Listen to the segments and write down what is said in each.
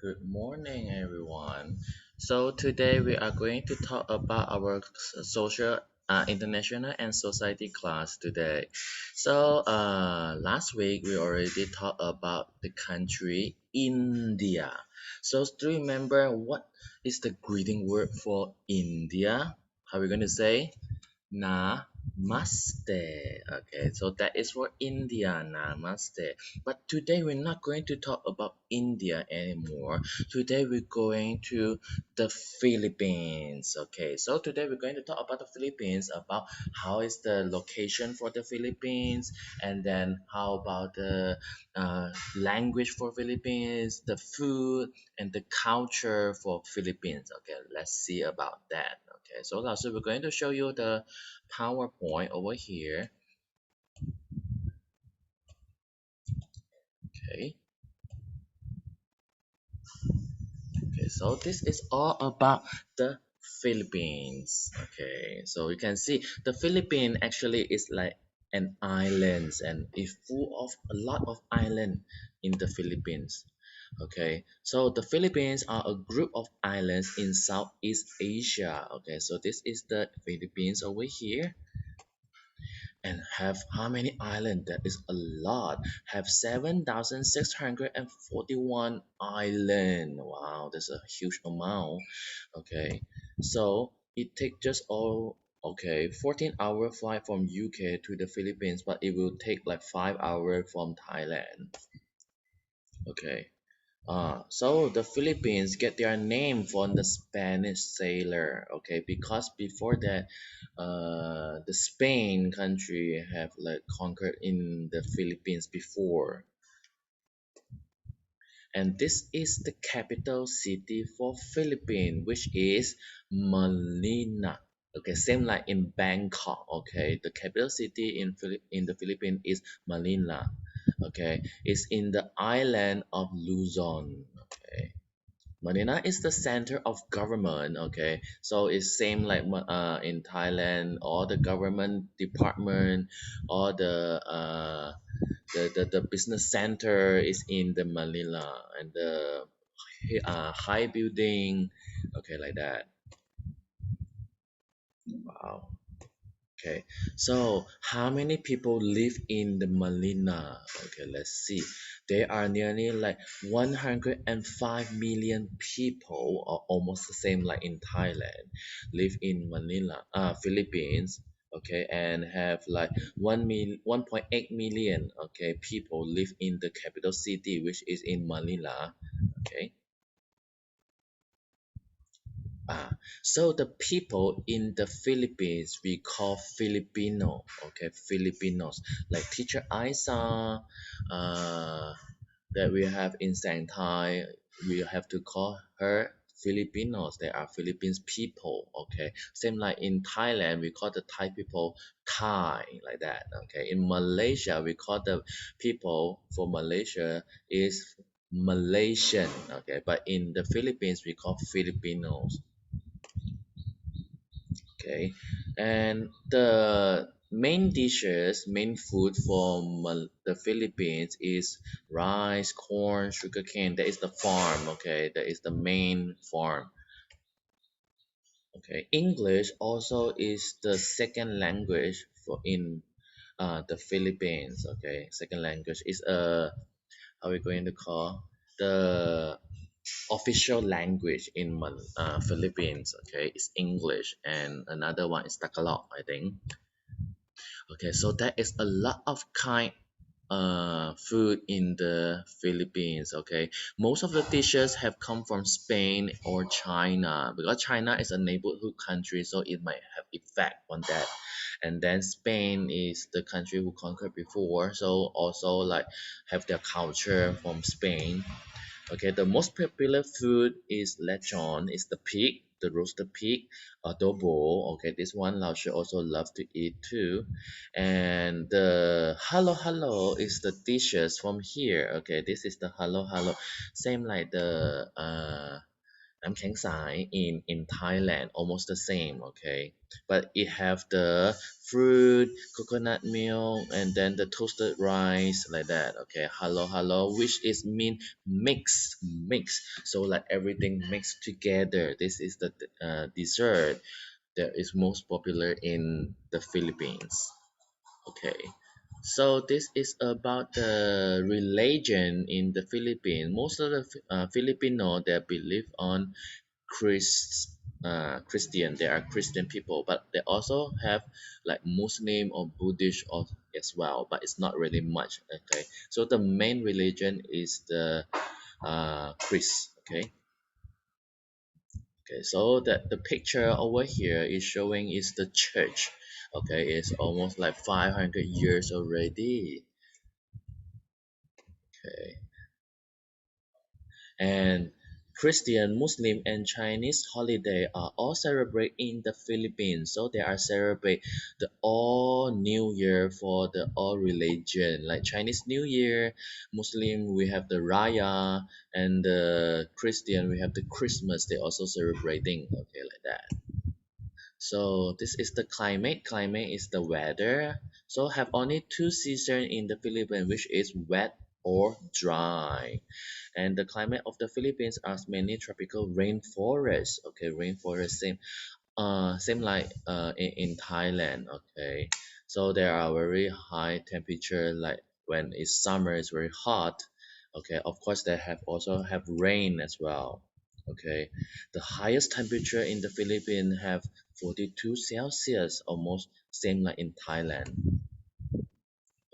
Good morning, everyone. So today we are going to talk about our social, international and society class today. So last week we already talked about the country India. So do you remember what is the greeting word for India? How are we going to say? Namaste. Okay, so that is for India. Namaste. But today we're not going to talk about India anymore. Today we're going to the Philippines. Okay, so today we're going to talk about the Philippines, about how is the location for the Philippines, and then how about the language for Philippines, the food, and the culture for Philippines. Okay, let's see about that. Okay, so now we're going to show you the PowerPoint over here. Okay. Okay, so this is all about the Philippines. Okay, so you can see the Philippines actually is like an island and is full of a lot of island in the Philippines. Okay, so the Philippines are a group of islands in Southeast Asia. Okay, so this is the Philippines over here, and have how many island? That is a lot. Have 7,641 island. Wow, that's a huge amount. Okay, so it take just all okay 14-hour flight from UK to the Philippines, but it will take like 5 hours from Thailand. Okay. So the Philippines get their name from the Spanish sailor, okay, because before that, the Spain country have like conquered in the Philippines before, and this is the capital city for Philippines, which is Manila. Okay, same like in Bangkok. Okay, the capital city in the Philippines is Manila. Okay, it's in the island of Luzon. Okay. Manila is the center of government, okay? So it's same like in Thailand, all the government department, all the business center is in the Manila, and the high building, okay, like that. Wow. Okay, so how many people live in the Manila? Okay, let's see. There are nearly like 105 million people, or almost the same like in Thailand, live in Manila, Philippines. Okay, and have like 1.8 million. Okay, people live in the capital city, which is in Manila. Okay. Ah, so the people in the Philippines we call Filipino, okay, Filipinos. Like teacher Isa, that we have in Shanghai, we have to call her Filipinos. They are Philippines people, okay. Same like in Thailand, we call the Thai people Thai, like that, okay. In Malaysia, we call the people for Malaysia is Malaysian, okay. But in the Philippines, we call Filipinos. Okay, and the main dishes, main food from the Philippines is rice, corn, sugarcane. That is the farm. Okay, that is the main farm. Okay, English also is the second language for in the Philippines. Okay, second language is how we going to call the official language in Philippines. Okay, is English, and another one is Tagalog, I think. Okay, so there is a lot of kind food in the Philippines. Okay, most of the dishes have come from Spain or China, because China is a neighborhood country, so it might have effect on that. And then Spain is the country who conquered before, so also like have their culture from Spain. Okay, the most popular food is lechon, is the pig, the roasted pig, adobo. Okay, this one Lao Shi also love to eat too. And the halo halo is the dishes from here. Okay, this is the halo halo. Same like the Nam Keng Sai in Thailand, almost the same, okay? But it have the fruit, coconut milk, and then the toasted rice like that, okay? Hello, hello, which is mean mix. So like everything mixed together. This is the dessert that is most popular in the Philippines. Okay. So this is about the religion in the Philippines. Most of the Filipino they believe on Christian. They are Christian people, but they also have like Muslim or Buddhist or as well. But it's not really much. Okay. So the main religion is the Christ. Okay. Okay, so the picture over here is showing is the church. Okay, it's almost like 500 years already. Okay, and Christian, Muslim, and Chinese holiday are all celebrated in the Philippines. So they are celebrate the all New Year for the all religion. Like Chinese New Year, Muslim we have the Raya, and the Christian we have the Christmas. They also celebrating. Okay, like that. So this is the climate. Climate is the weather. So have only two seasons in the Philippines, which is wet or dry. And the climate of the Philippines are mainly tropical rainforest. Okay, rainforest same like in Thailand. Okay, so there are very high temperature. Like when it's summer, it's very hot. Okay, of course they have also have rain as well. Okay, the highest temperature in the Philippines have 42 Celsius, almost same like in Thailand.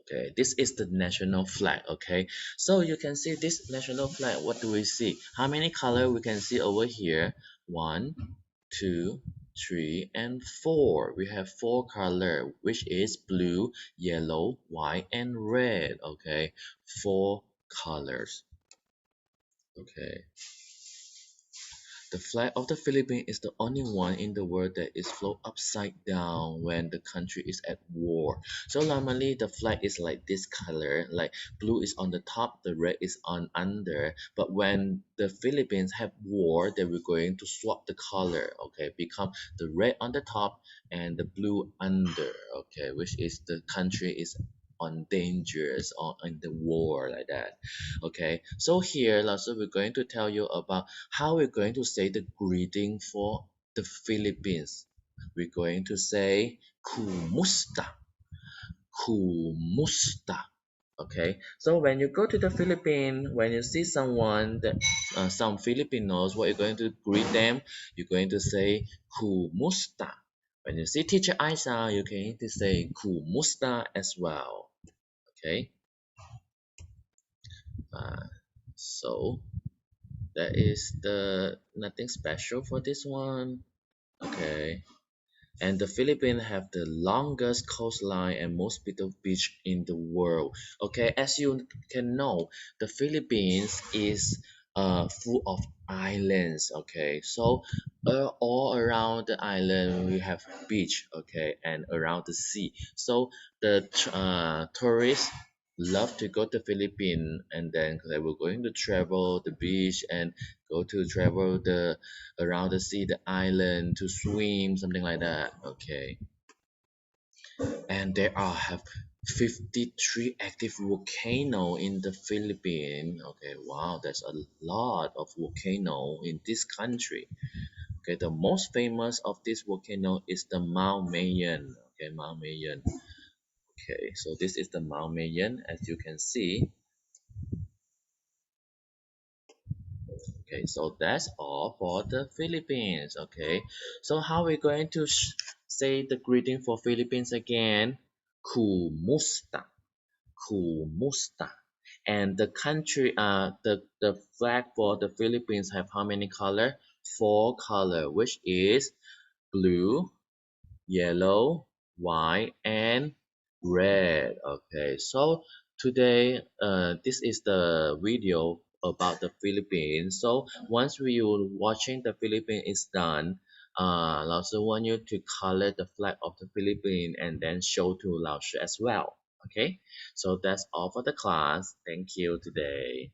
Okay, this is the national flag. Okay, so you can see this national flag. What do we see? How many color we can see over here? One, two, three, and four. We have four color, which is blue, yellow, white, and red. Okay, four colors. Okay. The flag of the Philippines is the only one in the world that is flown upside down when the country is at war. So normally the flag is like this color, like blue is on the top, the red is on under. But when the Philippines have war, they were going to swap the color, okay, become the red on the top and the blue under, okay, which is the country is on dangers or in the war like that. Okay, so here, Lasso, we're going to tell you about how we're going to say the greeting for the Philippines. We're going to say Kumusta, Kumusta. Okay, so when you go to the Philippines, when you see someone that some Filipinos, what you're going to greet them, you're going to say Kumusta. When you see Teacher Isa, you're going to say Kumusta as well. Okay, uh, so that is the nothing special for this one. Okay. And the Philippines have the longest coastline and most beautiful beach in the world. Okay, as you can know, the Philippines is full of islands. Okay, so all around the island we have beach. Okay, and around the sea. So the tourists love to go to Philippines, and then they were going to travel the beach and go to travel the around the sea, the island to swim, something like that. Okay, and there are have 53 active volcano in the Philippines. Okay, wow, that's a lot of volcano in this country. Okay, the most famous of this volcano is the Mount Mayon. Okay, Mount Mayon. Okay, so this is the Mount Mayon, as you can see. Okay, so that's all for the Philippines. Okay, so how we going to say the greeting for Philippines again? Kumusta, kumusta. And the country, the flag for the Philippines have how many color? Four color, which is blue, yellow, white, and red. Okay, so today, this is the video about the Philippines. So once you watching the Philippines is done, I also want you to color the flag of the Philippines and then show to Lao Shi as well. Okay, so that's all for the class. Thank you today.